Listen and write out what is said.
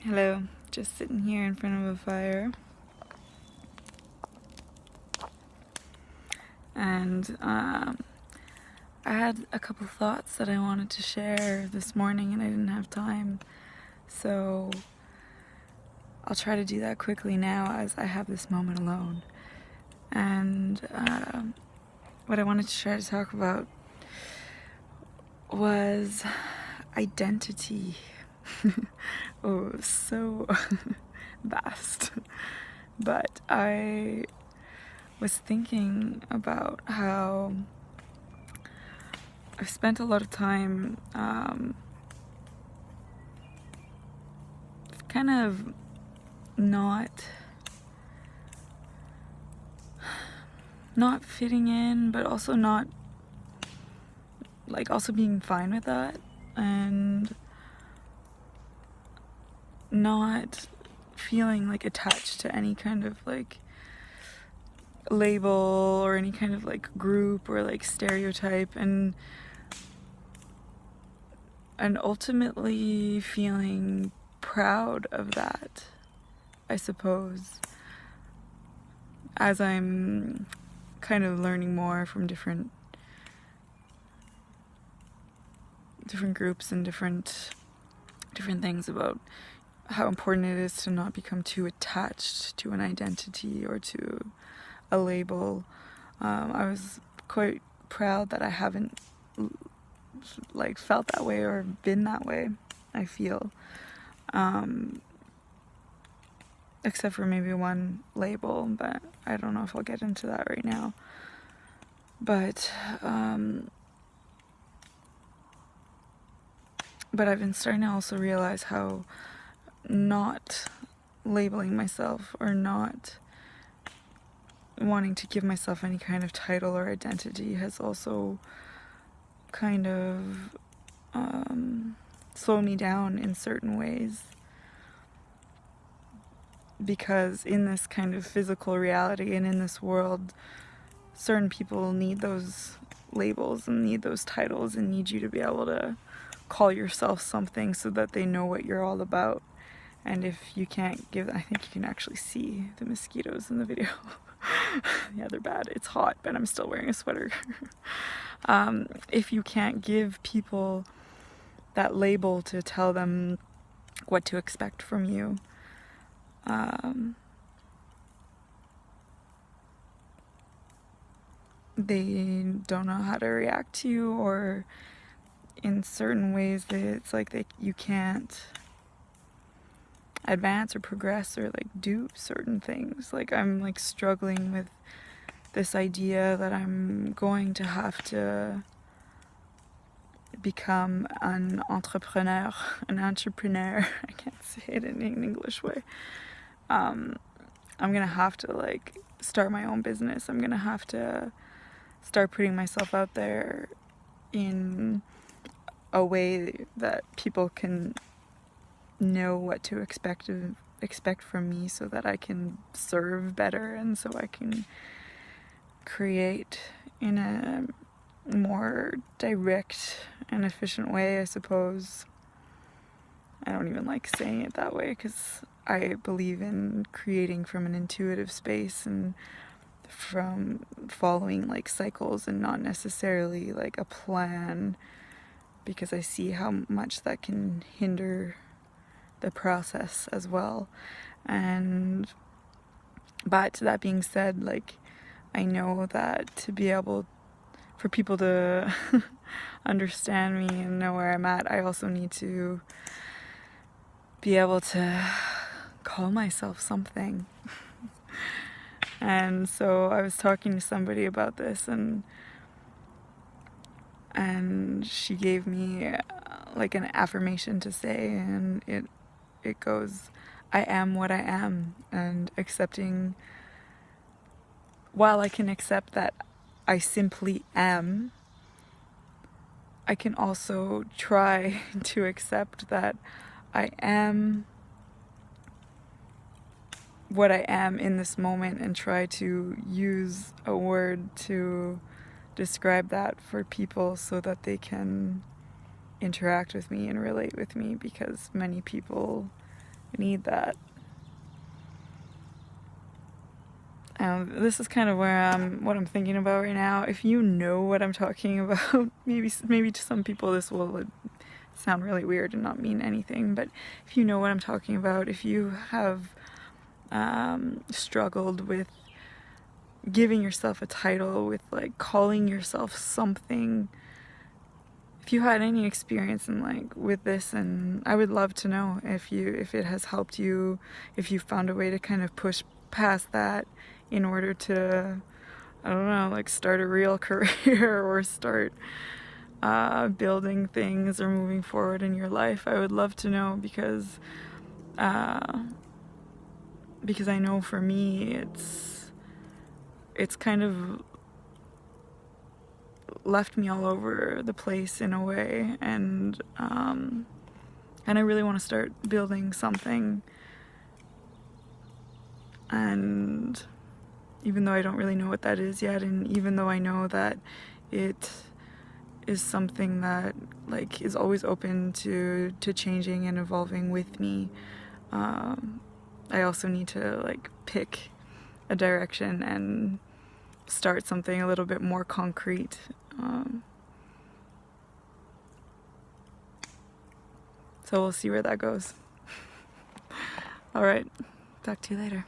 Hello, just sitting here in front of a fire. And I had a couple thoughts that I wanted to share this morning and I didn't have time. So I'll try to do that quickly now as I have this moment alone. And what I wanted to try to talk about was identity. Oh, so vast. But I was thinking about how I've spent a lot of time kind of not fitting in, but also not also being fine with that, and not feeling attached to any kind of label or any kind of group or stereotype, and ultimately feeling proud of that, I suppose, as I'm kind of learning more from different groups and different things about how important it is to not become too attached to an identity or to a label. I was quite proud that I haven't felt that way or been that way, I feel. Except for maybe one label, but I don't know if I'll get into that right now. But I've been starting to also realize how not labeling myself or not wanting to give myself any kind of title or identity has also kind of slowed me down in certain ways. Because in this kind of physical reality and in this world, certain people need those labels and need those titles and need you to be able to call yourself something so that they know what you're all about. And if you can't give, I think you can actually see the mosquitoes in the video. Yeah, they're bad. It's hot, but I'm still wearing a sweater. If you can't give people that label to tell them what to expect from you, they don't know how to react to you, or in certain ways that it's you can't advance or progress or do certain things. I'm struggling with this idea that I'm going to have to become an entrepreneur. I can't say it in an English way. I'm gonna have to start my own business. I'm gonna have to start putting myself out there in a way that people can know what to expect from me, so that I can serve better and so I can create in a more direct and efficient way, I suppose. I don't even like saying it that way because I believe in creating from an intuitive space and from following cycles and not necessarily a plan, because I see how much that can hinder the process as well. But that being said, I know that to be able for people to understand me and know where I'm at, I also need to be able to call myself something. And so I was talking to somebody about this, and she gave me an affirmation to say, and it goes, I am what I am. And accepting, while I can accept that I simply am, I can also try to accept that I am what I am in this moment and try to use a word to describe that for people so that they can interact with me and relate with me, because many people We need that. This is kind of where what I'm thinking about right now. If you know what I'm talking about, maybe to some people this will sound really weird and not mean anything, but if you know what I'm talking about, if you have struggled with giving yourself a title, with like calling yourself something, if you had any experience in like with this, and I would love to know if it has helped you, if you found a way to kind of push past that in order to, I don't know, like start a real career or start building things or moving forward in your life. I would love to know, because I know for me it's kind of left me all over the place in a way, and I really want to start building something. And even though I don't really know what that is yet, and even though I know that it is something that like is always open to changing and evolving with me, I also need to like pick a direction and start something a little bit more concrete. So we'll see where that goes. All right, talk to you later.